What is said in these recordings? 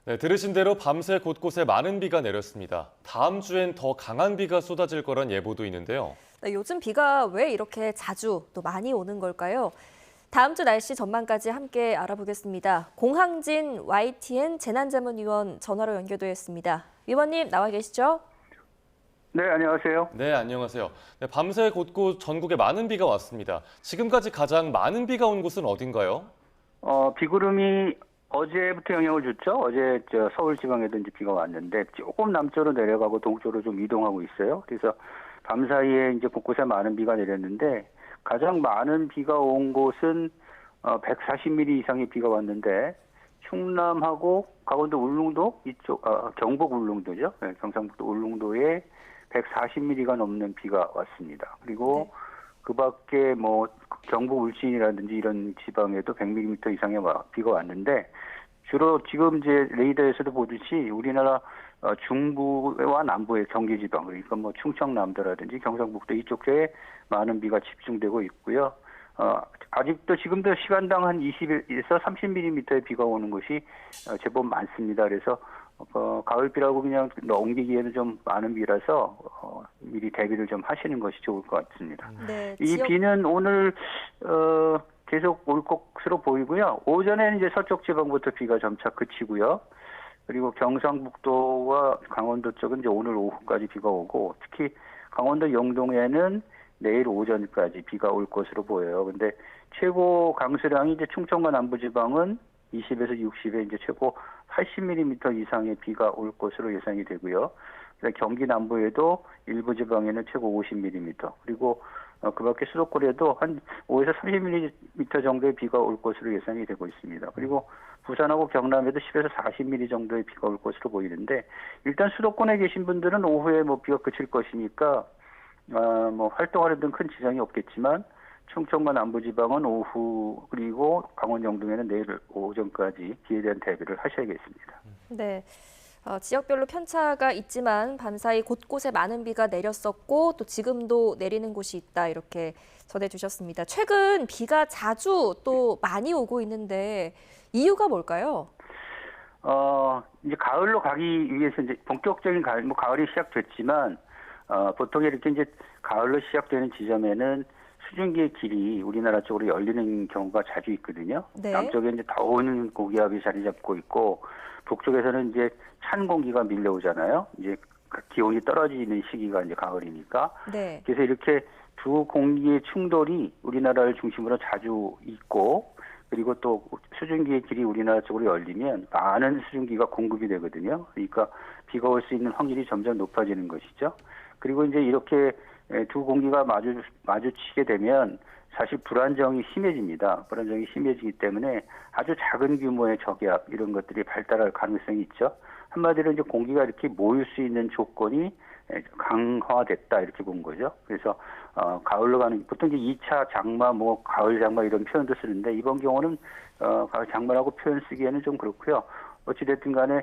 네, 들으신 대로 밤새 곳곳에 많은 비가 내렸습니다. 다음 주엔 더 강한 비가 쏟아질 거란 예보도 있는데요. 네, 요즘 비가 왜 이렇게 자주 또 많이 오는 걸까요? 다음 주 날씨 전망까지 함께 알아보겠습니다. 공항진 YTN 재난자문위원 전화로 연결되어 있습니다. 위원님 나와 계시죠? 네, 안녕하세요. 네, 안녕하세요. 네, 밤새 곳곳 전국에 많은 비가 왔습니다. 지금까지 가장 많은 비가 온 곳은 어딘가요? 비구름이 어제부터 영향을 줬죠. 어제 서울 지방에도 이제 비가 왔는데 조금 남쪽으로 내려가고 동쪽으로 좀 이동하고 있어요. 그래서 밤사이에 이제 곳곳에 많은 비가 내렸는데 가장 많은 비가 온 곳은 140mm 이상의 비가 왔는데 충남하고 강원도 울릉도 이쪽 경북 울릉도죠. 네, 경상북도 울릉도에 140mm가 넘는 비가 왔습니다. 그리고 네. 그 밖에 뭐 경북 울진이라든지 이런 지방에도 100mm 이상의 비가 왔는데 주로 지금 이제 레이더에서도 보듯이 우리나라 중부와 남부의 경기 지방 그러니까 뭐 충청남도라든지 경상북도 이쪽에 많은 비가 집중되고 있고요. 아직도 지금도 시간당 한 20에서 30mm의 비가 오는 곳이 제법 많습니다. 그래서 가을비라고 그냥 넘기기에는 좀 많은 비라서 미리 대비를 좀 하시는 것이 좋을 것 같습니다. 네, 이 비는 오늘 계속 올 것으로 보이고요. 오전에는 이제 서쪽 지방부터 비가 점차 그치고요. 그리고 경상북도와 강원도 쪽은 이제 오늘 오후까지 비가 오고 특히 강원도 영동에는 내일 오전까지 비가 올 것으로 보여요. 근데 최고 강수량이 이제 충청과 남부지방은 20에서 60에 이제 최고 80mm 이상의 비가 올 것으로 예상이 되고요. 경기 남부에도 일부 지방에는 최고 50mm 그리고 그밖에 수도권에도 한 5에서 30mm 정도의 비가 올 것으로 예상이 되고 있습니다. 그리고 부산하고 경남에도 10에서 40mm 정도의 비가 올 것으로 보이는데 일단 수도권에 계신 분들은 오후에 뭐 비가 그칠 것이니까 뭐 활동하려던 큰 지장이 없겠지만 충청과 남부지방은 오후 그리고 강원 영동에는 내일 오전까지 비에 대한 대비를 하셔야겠습니다. 네. 지역별로 편차가 있지만 밤사이 곳곳에 많은 비가 내렸었고 또 지금도 내리는 곳이 있다 이렇게 전해주셨습니다. 최근 비가 자주 또 많이 오고 있는데 이유가 뭘까요? 이제 가을로 가기 위해서 이제 본격적인 가을, 뭐 가을이 시작됐지만 보통 이렇게 이제 가을로 시작되는 지점에는 수증기의 길이 우리나라 쪽으로 열리는 경우가 자주 있거든요. 네. 남쪽에 이제 더운 고기압이 자리 잡고 있고 북쪽에서는 이제 찬 공기가 밀려오잖아요. 이제 기온이 떨어지는 시기가 이제 가을이니까. 네. 그래서 이렇게 두 공기의 충돌이 우리나라를 중심으로 자주 있고 그리고 또 수증기의 길이 우리나라 쪽으로 열리면 많은 수증기가 공급이 되거든요. 그러니까 비가 올 수 있는 확률이 점점 높아지는 것이죠. 그리고 이제 이렇게 두 공기가 마주치게 되면 사실 불안정이 심해집니다. 불안정이 심해지기 때문에 아주 작은 규모의 저기압 이런 것들이 발달할 가능성이 있죠. 한마디로 이제 공기가 이렇게 모일 수 있는 조건이 강화됐다 이렇게 본 거죠. 그래서 가을로 가는 보통 이제 2차 장마 뭐 가을 장마 이런 표현도 쓰는데 이번 경우는 가을 장마라고 표현 쓰기에는 좀 그렇고요. 어찌됐든 간에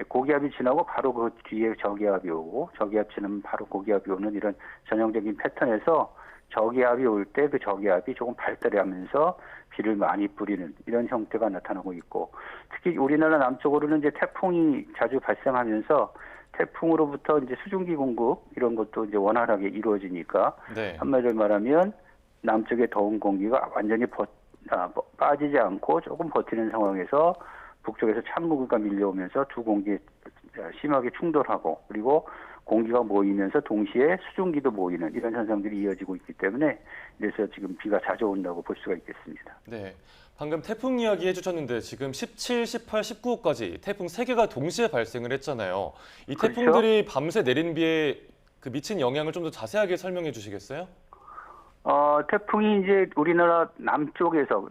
고기압이 지나고 바로 그 뒤에 저기압이 오고 저기압 지나면 바로 고기압이 오는 이런 전형적인 패턴에서 저기압이 올 때 그 저기압이 조금 발달이 하면서 비를 많이 뿌리는 이런 형태가 나타나고 있고 특히 우리나라 남쪽으로는 이제 태풍이 자주 발생하면서 태풍으로부터 이제 수증기 공급 이런 것도 이제 원활하게 이루어지니까 네. 한마디로 말하면 남쪽의 더운 공기가 완전히 빠지지 않고 조금 버티는 상황에서 북쪽에서 찬 공기가 밀려오면서 두 공기 심하게 충돌하고 그리고 공기가 모이면서 동시에 수증기도 모이는 이런 현상들이 이어지고 있기 때문에 그래서 지금 비가 자주 온다고 볼 수가 있겠습니다. 네. 방금 태풍 이야기 해주셨는데 지금 17, 18, 19호까지 태풍 3개가 동시에 발생을 했잖아요. 이 그렇죠? 태풍들이 밤새 내린 비에 그 미친 영향을 좀 더 자세하게 설명해 주시겠어요? 태풍이 이제 우리나라 남쪽에서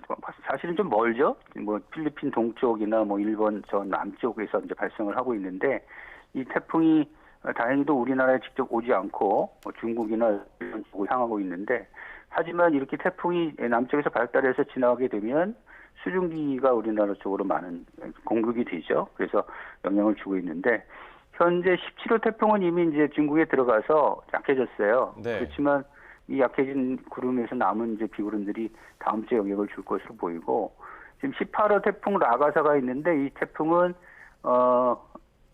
사실은 좀 멀죠. 뭐 필리핀 동쪽이나 뭐 일본 저 남쪽에서 이제 발생을 하고 있는데 이 태풍이 다행히도 우리나라에 직접 오지 않고 뭐 중국이나 일본 쪽으로 향하고 있는데 하지만 이렇게 태풍이 남쪽에서 발달해서 지나가게 되면 수증기가 우리나라 쪽으로 많은 공급이 되죠. 그래서 영향을 주고 있는데 현재 17호 태풍은 이미 이제 중국에 들어가서 약해졌어요. 네. 그렇지만 이 약해진 구름에서 남은 이제 비구름들이 다음 주에 영향을 줄 것으로 보이고 지금 18호 태풍 라가사가 있는데 이 태풍은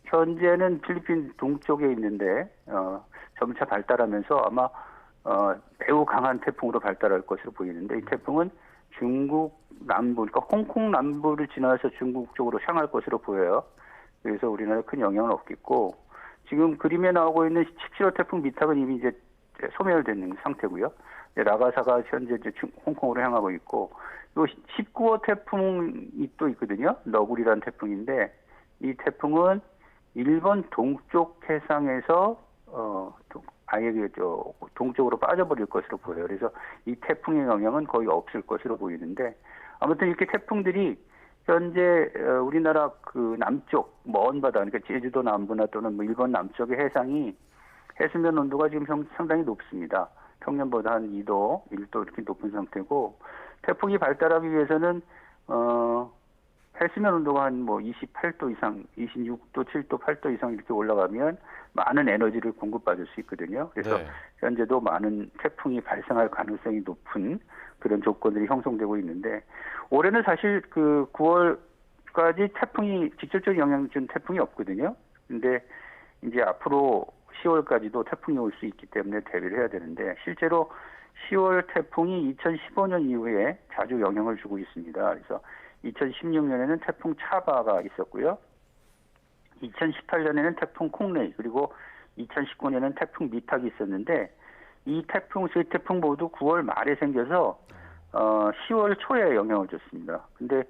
현재는 필리핀 동쪽에 있는데 점차 발달하면서 아마 매우 강한 태풍으로 발달할 것으로 보이는데 이 태풍은 중국 남부, 그러니까 홍콩 남부를 지나서 중국 쪽으로 향할 것으로 보여요. 그래서 우리나라에 큰 영향은 없겠고 지금 그림에 나오고 있는 17호 태풍 미탁은 이미 이제 소멸되는 상태고요. 나가사가 현재 이제 홍콩으로 향하고 있고 요 19호 태풍이 또 있거든요. 너구리라는 태풍인데 이 태풍은 일본 동쪽 해상에서 아예 동쪽으로 빠져버릴 것으로 보여요. 그래서 이 태풍의 영향은 거의 없을 것으로 보이는데 아무튼 이렇게 태풍들이 현재 우리나라 그 남쪽 먼 바다, 그러니까 제주도 남부나 또는 뭐 일본 남쪽의 해상이 해수면 온도가 지금 상당히 높습니다. 평년보다 한 2도, 1도 이렇게 높은 상태고 태풍이 발달하기 위해서는 해수면 온도가 한 뭐 28도 이상, 26도, 7도, 8도 이상 이렇게 올라가면 많은 에너지를 공급받을 수 있거든요. 그래서 네. 현재도 많은 태풍이 발생할 가능성이 높은 그런 조건들이 형성되고 있는데 올해는 사실 그 9월까지 태풍이 직접적인 영향을 준 태풍이 없거든요. 근데 이제 앞으로 10월까지도 태풍이 올 수 있기 때문에 대비를 해야 되는데 실제로 10월 태풍이 2015년 이후에 자주 영향을 주고 있습니다. 그래서 2016년에는 태풍 차바가 있었고요. 2018년에는 태풍 콩레이 그리고 2019년에는 태풍 미탁이 있었는데 이 태풍 세 태풍 모두 9월 말에 생겨서 10월 초에 영향을 줬습니다. 근데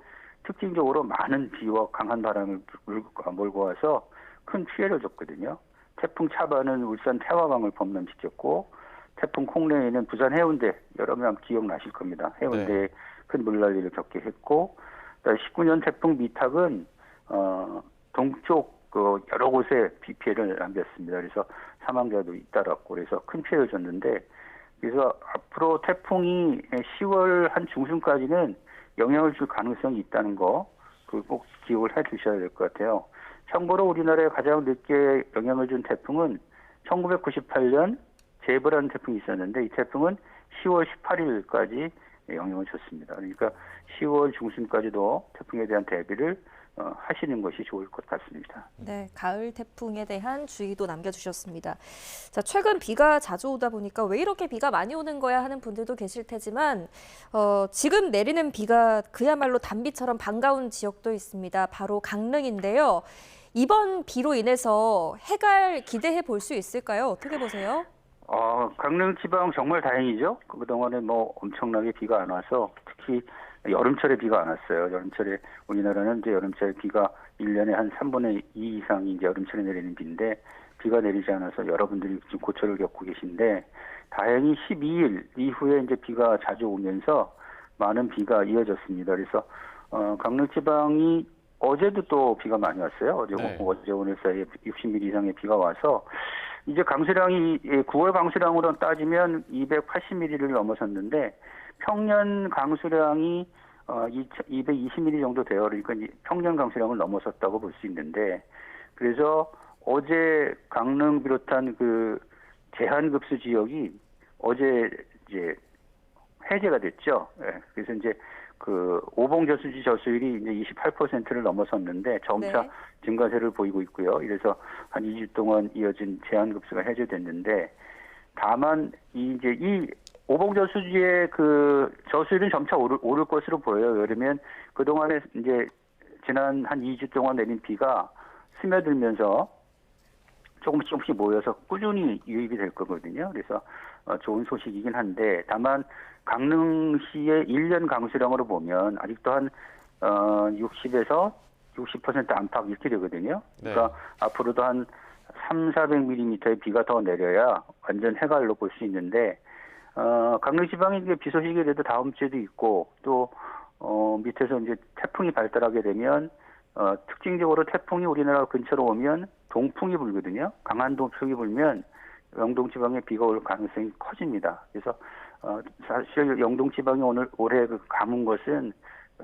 특징적으로 많은 비와 강한 바람을 몰고 와서 큰 피해를 줬거든요. 태풍 차바는 울산 태화강을 범람시켰고 태풍 콩레이는 부산 해운대 여러 명 기억나실 겁니다. 해운대에 네. 큰 물난리를 겪게 했고 19년 태풍 미탁은 동쪽 그 여러 곳에 비 피해를 남겼습니다. 그래서 사망자도 잇따랐고 그래서 큰 피해를 줬는데 그래서 앞으로 태풍이 10월 한 중순까지는 영향을 줄 가능성이 있다는 거 그 꼭 기억을 해 주셔야 될 것 같아요. 참고로 우리나라에 가장 늦게 영향을 준 태풍은 1998년 제브라는 태풍이 있었는데 이 태풍은 10월 18일까지 영향을 줬습니다. 그러니까 10월 중순까지도 태풍에 대한 대비를 하시는 것이 좋을 것 같습니다. 네, 가을 태풍에 대한 주의도 남겨주셨습니다. 자, 최근 비가 자주 오다 보니까 왜 이렇게 비가 많이 오는 거야 하는 분들도 계실 테지만 지금 내리는 비가 그야말로 단비처럼 반가운 지역도 있습니다. 바로 강릉인데요. 이번 비로 인해서 해갈 기대해 볼 수 있을까요? 어떻게 보세요? 강릉 지방 정말 다행이죠. 그동안에 뭐 엄청나게 비가 안 와서 특히 여름철에 비가 안 왔어요. 여름철에 우리나라는 이제 여름철에 비가 1년에 한 3분의 2 이상이 이제 여름철에 내리는 비인데 비가 내리지 않아서 여러분들이 지금 고초를 겪고 계신데 다행히 12일 이후에 이제 비가 자주 오면서 많은 비가 이어졌습니다. 그래서 강릉 지방이 어제도 또 비가 많이 왔어요. 네. 어제 오늘 사이에 60mm 이상의 비가 와서 이제 강수량이 9월 강수량으로 따지면 280mm를 넘어섰는데 평년 강수량이 220mm 정도 돼요. 그러니까 평년 강수량을 넘어섰다고 볼 수 있는데 그래서 어제 강릉 비롯한 그 제한급수 지역이 어제 이제 해제가 됐죠. 예, 그래서 이제 그 오봉저수지 저수율이 이제 28%를 넘어섰는데 점차 네. 증가세를 보이고 있고요. 이래서 한 2주 동안 이어진 제한급수가 해제됐는데 다만 이 오봉저수지의 그 저수율은 점차 오를 것으로 보여요. 왜냐면 그동안에 이제 지난 한 2주 동안 내린 비가 스며들면서 조금씩 모여서 꾸준히 유입이 될 거거든요. 그래서 좋은 소식이긴 한데 다만 강릉시의 1년 강수량으로 보면 아직도 한 60에서 60% 안팎 이렇게 되거든요. 그러니까 앞으로도 한 300~400mm의 비가 더 내려야 완전 해갈로 볼 수 있는데 강릉 지방에 비 소식이 그래도 다음 주에도 있고 또 밑에서 이제 태풍이 발달하게 되면 특징적으로 태풍이 우리나라 근처로 오면 동풍이 불거든요. 강한 동풍이 불면 영동 지방에 비가 올 가능성이 커집니다. 그래서 사실 영동 지방이 올해 그 가문 것은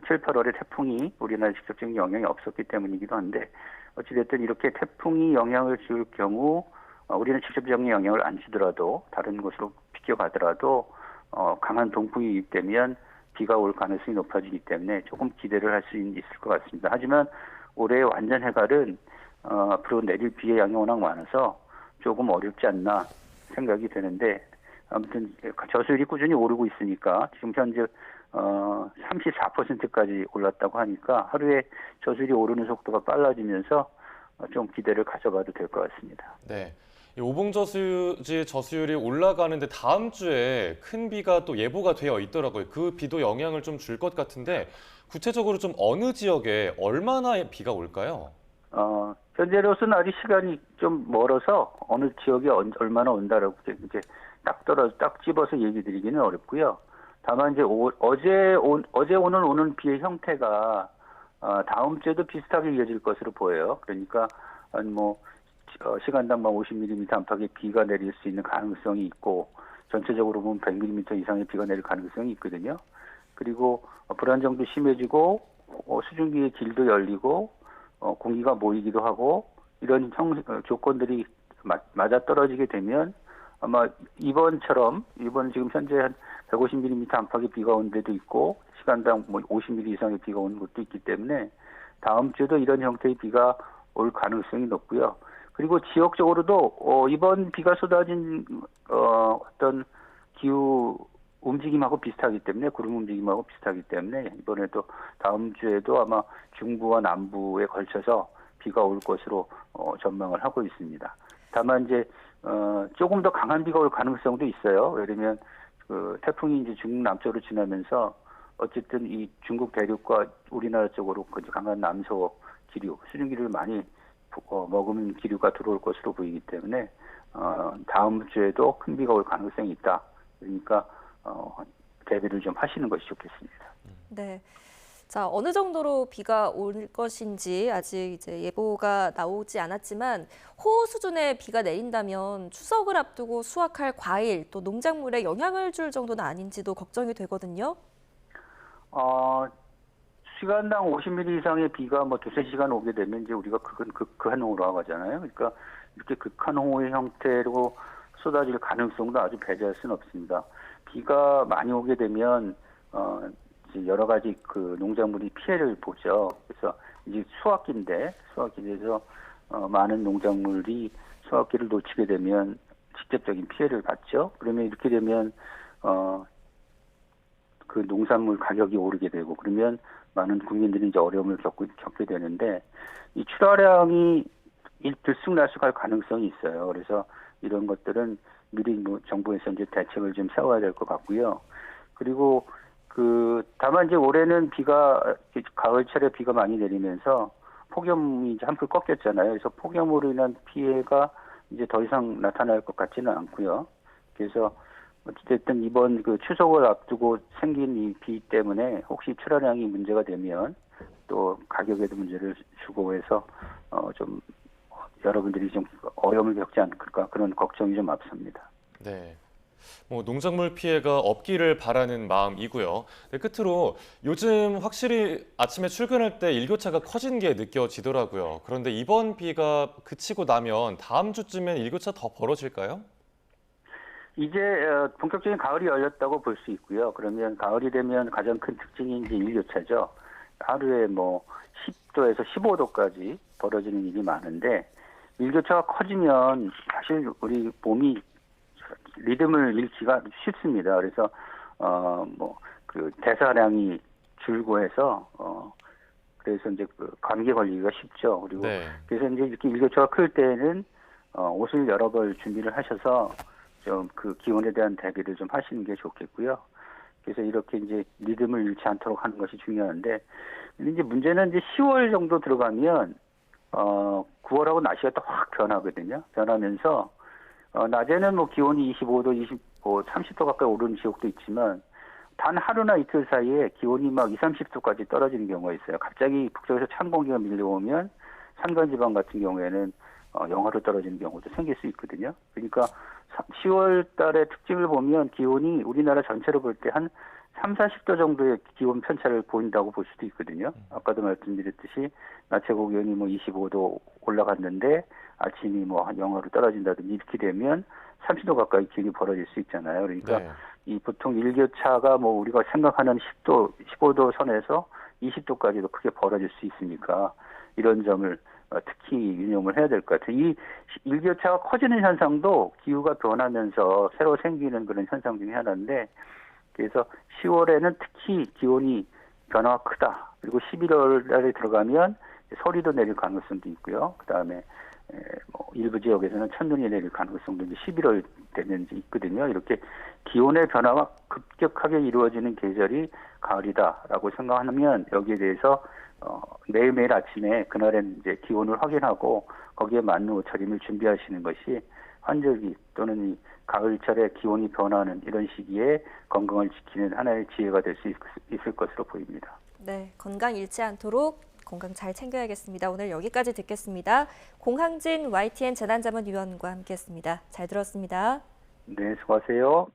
7, 8월에 태풍이 우리나라에 직접적인 영향이 없었기 때문이기도 한데 어찌됐든 이렇게 태풍이 영향을 줄 경우 우리는 직접적인 영향을 안 주더라도 다른 곳으로 비껴가더라도 강한 동풍이 유입되면 비가 올 가능성이 높아지기 때문에 조금 기대를 할 수 있을 것 같습니다. 하지만 올해 완전 해갈은 앞으로 내릴 비의 양이 워낙 많아서 조금 어렵지 않나 생각이 되는데 아무튼 저수율이 꾸준히 오르고 있으니까 지금 현재 34%까지 올랐다고 하니까 하루에 저수율이 오르는 속도가 빨라지면서 좀 기대를 가져봐도 될 것 같습니다. 네. 이 오봉저수지 저수율이 올라가는데 다음 주에 큰 비가 또 예보가 되어 있더라고요. 그 비도 영향을 좀 줄 것 같은데 구체적으로 좀 어느 지역에 얼마나 비가 올까요? 현재로서는 아직 시간이 좀 멀어서 어느 지역에 얼마나 온다라고 이제 딱 집어서 얘기 드리기는 어렵고요. 다만 이제 어제 오늘 오는 비의 형태가 다음 주에도 비슷하게 이어질 것으로 보여요. 그러니까 시간당 50mm 안팎의 비가 내릴 수 있는 가능성이 있고 전체적으로 보면 100mm 이상의 비가 내릴 가능성이 있거든요. 그리고 불안정도 심해지고 수증기의 길도 열리고 공기가 모이기도 하고 이런 조건들이 맞아떨어지게 되면 아마 이번 지금 현재 한 150mm 안팎의 비가 온 데도 있고 시간당 50mm 이상의 비가 오는 곳도 있기 때문에 다음 주에도 이런 형태의 비가 올 가능성이 높고요. 그리고 지역적으로도 이번 비가 쏟아진 어떤 기후 움직임하고 비슷하기 때문에 구름 움직임하고 비슷하기 때문에 이번에도 다음 주에도 아마 중부와 남부에 걸쳐서 비가 올 것으로 전망을 하고 있습니다. 다만 이제 조금 더 강한 비가 올 가능성도 있어요. 예를 들면 그 태풍이 이제 중국 남쪽으로 지나면서 어쨌든 이 중국 대륙과 우리나라 쪽으로 강한 남서 기류, 수증기를 많이 머금은 기류가 들어올 것으로 보이기 때문에 다음 주에도 큰 비가 올 가능성이 있다. 그러니까 대비를 좀 하시는 것이 좋겠습니다. 네. 자, 어느 정도로 비가 올 것인지 아직 이제 예보가 나오지 않았지만 호우 수준의 비가 내린다면 추석을 앞두고 수확할 과일 또 농작물에 영향을 줄 정도는 아닌지도 걱정이 되거든요. 시간당 50mm 이상의 비가 두세 시간 오게 되면 이제 우리가 그건 극한호우라고 하잖아요. 그러니까 이렇게 극한호우의 형태로 쏟아질 가능성도 아주 배제할 수는 없습니다. 비가 많이 오게 되면 이제 여러 가지 그 농작물이 피해를 보죠. 그래서 이제 수확기에서 많은 농작물이 수확기를 놓치게 되면 직접적인 피해를 받죠. 그러면 이렇게 되면 그 농산물 가격이 오르게 되고 그러면 많은 국민들이 이제 어려움을 겪게 되는데 이 출하량이 들쑥날쑥할 가능성이 있어요. 그래서 이런 것들은 미리 정부에서 이제 대책을 좀 세워야 될 것 같고요. 그리고 다만 이제 올해는 가을철에 비가 많이 내리면서 폭염이 이제 한풀 꺾였잖아요. 그래서 폭염으로 인한 피해가 이제 더 이상 나타날 것 같지는 않고요. 그래서 어쨌든 이번 그 추석을 앞두고 생긴 이 비 때문에 혹시 출하량이 문제가 되면 또 가격에도 문제를 주고 해서 좀 여러분들이 좀 어려움을 겪지 않을까 그런 걱정이 좀 앞섭니다. 네. 농작물 피해가 없기를 바라는 마음이고요. 네, 끝으로 요즘 확실히 아침에 출근할 때 일교차가 커진 게 느껴지더라고요. 그런데 이번 비가 그치고 나면 다음 주쯤엔 일교차 더 벌어질까요? 이제 본격적인 가을이 열렸다고 볼 수 있고요. 그러면 가을이 되면 가장 큰 특징이 이제 일교차죠. 하루에 10도에서 15도까지 벌어지는 일이 많은데 일교차가 커지면 사실 우리 몸이 리듬을 잃기가 쉽습니다. 그래서 그 대사량이 줄고 해서 그래서 이제 감기에 걸리기가 쉽죠. 그리고 네. 그래서 이제 이렇게 일교차가 클 때는 옷을 여러 벌 준비를 하셔서 좀 그 기온에 대한 대비를 좀 하시는 게 좋겠고요. 그래서 이렇게 이제 리듬을 잃지 않도록 하는 것이 중요한데 이제 문제는 이제 10월 정도 들어가면 9월하고 날씨가 또 확 변하거든요. 변하면서 낮에는 기온이 25도, 30도 가까이 오르는 지역도 있지만 단 하루나 이틀 사이에 기온이 20, 30도까지 떨어지는 경우가 있어요. 갑자기 북쪽에서 찬 공기가 밀려오면 산간지방 같은 경우에는 영하로 떨어지는 경우도 생길 수 있거든요. 그러니까 10월 달의 특징을 보면 기온이 우리나라 전체로 볼 때 한 3, 40도 정도의 기온 편차를 보인다고 볼 수도 있거든요. 아까도 말씀드렸듯이 낮 최고 기온이 25도 올라갔는데 아침이 영하로 떨어진다든지 이렇게 되면 30도 가까이 기온이 벌어질 수 있잖아요. 그러니까 네. 이 보통 일교차가 우리가 생각하는 10도, 15도 선에서 20도까지도 크게 벌어질 수 있으니까 이런 점을 특히 유념을 해야 될 것 같아요. 이 일교차가 커지는 현상도 기후가 변하면서 새로 생기는 그런 현상 중에 하나인데, 그래서 10월에는 특히 기온이 변화가 크다. 그리고 11월 달에 들어가면 서리도 내릴 가능성도 있고요. 그다음에 일부 지역에서는 첫눈이 내릴 가능성도 이제 11월 되면 있거든요. 이렇게 기온의 변화가 급격하게 이루어지는 계절이 가을이다라고 생각하면 여기에 대해서 매일매일 아침에 그날의 이제 기온을 확인하고 거기에 맞는 옷차림을 준비하시는 것이 환절기 또는 이 가을철에 기온이 변화하는 이런 시기에 건강을 지키는 하나의 지혜가 될 수 있을 것으로 보입니다. 네, 건강 잃지 않도록 건강 잘 챙겨야겠습니다. 오늘 여기까지 듣겠습니다. 공항진 YTN 재난자문위원과 함께했습니다. 잘 들었습니다. 네, 수고하세요.